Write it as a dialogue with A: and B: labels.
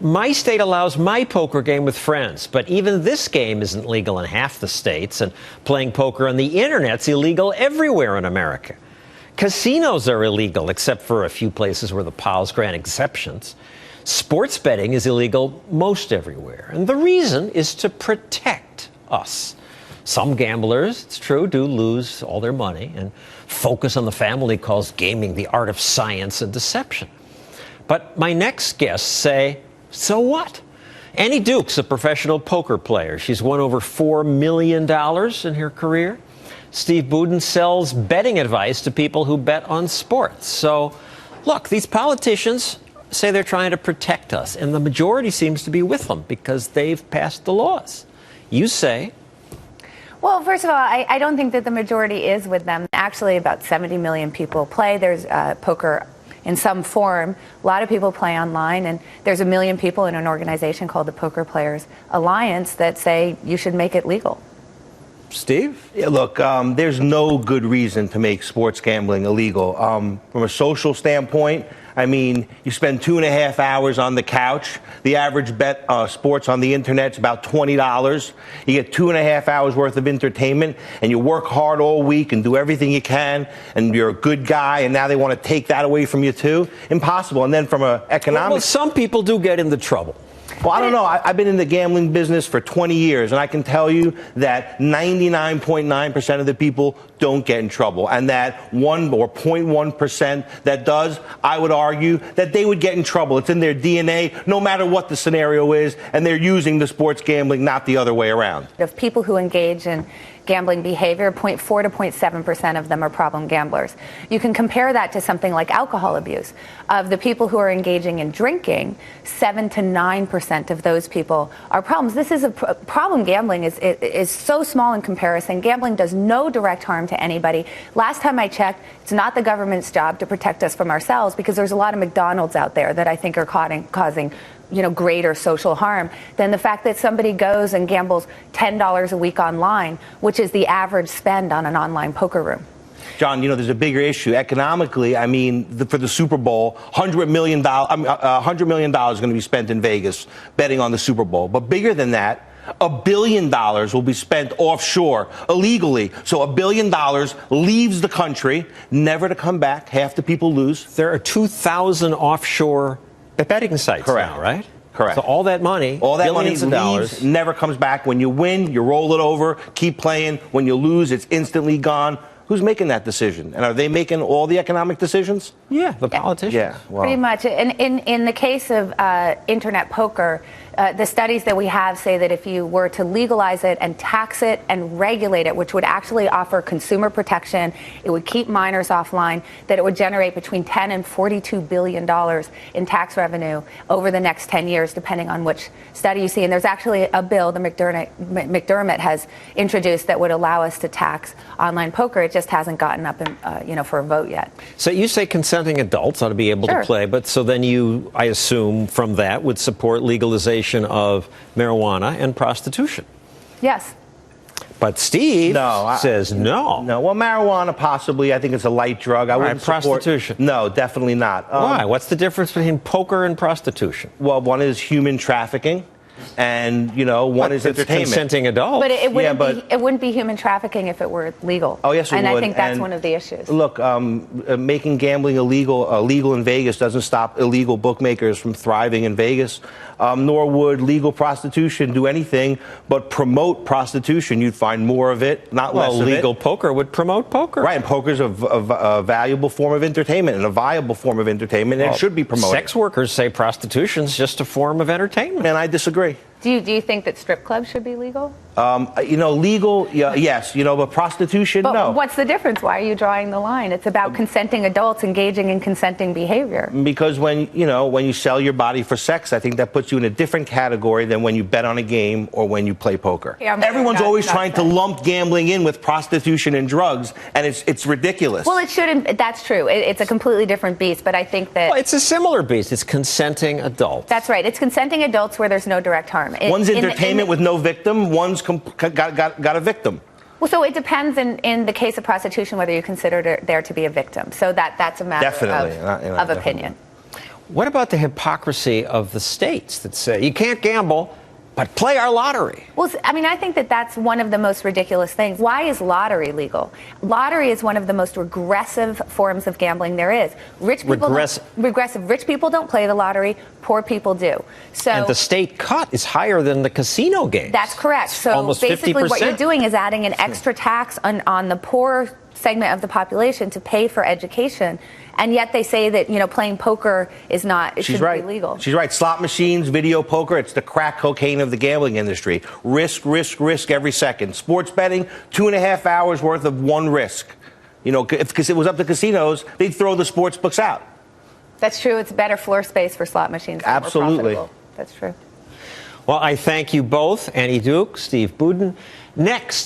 A: My state allows my poker game with friends, but even this game isn't legal in half the states, and playing poker on the internet's illegal everywhere in America. Casinos are illegal, except for a few places where the POWs grant exceptions. Sports betting is illegal most everywhere, and the reason is to protect us. Some gamblers, it's true, do lose all their money, and Focus on the Family calls gaming the art of science and deception. But my next guests say, so what? Annie Duke's a professional poker player. She's won over $4 million in her career. Steve Budin sells betting advice to people who bet on sports. So, look, these politicians say they're trying to protect us, and the majority seems to be with them because they've passed the laws. You say?
B: Well, first of all, I don't think that the majority is with them. Actually, about 70 million people play. There's poker in some form. A lot of people play online, and there's 1 million people in an organization called the Poker Players Alliance that say you should make it legal.
A: Steve?
C: Yeah, look, there's no good reason to make sports gambling illegal. From a social standpoint, I mean, you spend 2.5 hours on the couch. The average bet sports on the internet is about $20. You get 2.5 hours worth of entertainment, and you work hard all week and do everything you can, and you're a good guy, and now they want to take that away from you too? Impossible. And then from an economic...
A: Well, some people do get into trouble.
C: Well, I don't know. I've been in the gambling business for 20 years, and I can tell you that 99.9% of the people don't get in trouble. And that 1 or 0.1% that does, I would argue that they would get in trouble. It's in their DNA, no matter what the scenario is, and they're using the sports gambling, not the other way around.
B: Of people who engage in gambling behavior, 0.4 to 0.7% of them are problem gamblers. You can compare that to something like alcohol abuse. Of the people who are engaging in drinking, 7 to 9% of those people are problems. This is a problem. Gambling is so small in comparison. Gambling does no direct harm to anybody. Last time I checked, it's not the government's job to protect us from ourselves, because there's a lot of McDonald's out there that I think are causing greater social harm than the fact that somebody goes and gambles $10 a week online, which is the average spend on an online poker room.
C: John, there's a bigger issue. Economically, I mean, for the Super Bowl, $100 million is going to be spent in Vegas betting on the Super Bowl. But bigger than that, $1 billion will be spent offshore illegally. So $1 billion leaves the country, never to come back. Half the people lose.
A: There are 2,000 offshore betting sites now, right?
C: Correct.
A: So all that money
C: leaves,
A: dollars,
C: never comes back. When you win, you roll it over, keep playing. When you lose, it's instantly gone. Who's making that decision? And are they making all the economic decisions?
A: Yeah, the politicians.
C: Yeah, well.
B: Pretty much. And in the case of internet poker, the studies that we have say that if you were to legalize it and tax it and regulate it, which would actually offer consumer protection, it would keep minors offline, that it would generate between $10 and $42 billion in tax revenue over the next 10 years, depending on which study you see. And there's actually a bill the McDermott has introduced that would allow us to tax online poker. It just hasn't gotten up for a vote yet.
A: So you say consenting adults ought to be able to play, but so then you, I assume, from that would support legalization of marijuana and prostitution.
B: Yes.
A: But Steve says no.
C: No, well, marijuana possibly. I think it's a light drug. I wouldn't support
A: prostitution.
C: No, definitely not.
A: Why? What's the difference between poker and prostitution?
C: Well, one is human trafficking, and one is entertainment.
A: Consenting adults.
B: But it wouldn't be human trafficking if it were legal.
C: Oh, yes, it would.
B: And I think that's one of the issues.
C: Look, making gambling illegal in Vegas doesn't stop illegal bookmakers from thriving in Vegas. Nor would legal prostitution do anything but promote prostitution. You'd find more of it, not less of it.
A: Legal poker would promote poker.
C: Right, and poker's a valuable form of entertainment and a viable form of entertainment, and it should be promoted.
A: Sex workers say prostitution's just a form of entertainment.
C: And I disagree.
B: Do you think that strip clubs should be legal?
C: Legal, yes, but prostitution, no.
B: What's the difference? Why are you drawing the line? It's about consenting adults engaging in consenting behavior.
C: Because when you sell your body for sex, I think that puts you in a different category than when you bet on a game or when you play poker. Yeah, everyone's always trying to lump gambling in with prostitution and drugs, and it's ridiculous.
B: Well, it shouldn't. That's true. It's a completely different beast, but I think that...
A: Well, it's a similar beast. It's consenting adults.
B: That's right. It's consenting adults where there's no direct harm.
C: One's entertainment with no victim, one's got a victim.
B: Well, so it depends in the case of prostitution whether you consider there to be a victim. So that's a matter of opinion.
A: What about the hypocrisy of the states that say you can't gamble, but play our lottery?
B: Well, I mean, I think that that's one of the most ridiculous things. Why is lottery legal? Lottery is one of the most regressive forms of gambling there is. Rich people regressive. Rich people don't play the lottery. Poor people do. So,
A: and the state cut is higher than the casino games.
B: That's correct. So
A: almost
B: basically
A: 50%.
B: What you're doing is adding an extra tax on the poor segment of the population to pay for education. And yet they say that, playing poker is not, it shouldn't be legal.
C: She's right. Slot machines, video poker, it's the crack cocaine of the gambling industry. Risk, risk, risk every second. Sports betting, 2.5 hours worth of one risk. Because it was up to casinos, they'd throw the sports books out.
B: That's true. It's better floor space for slot machines.
C: Absolutely.
B: That's true.
A: Well, I thank you both, Annie Duke, Steve Budin. Next.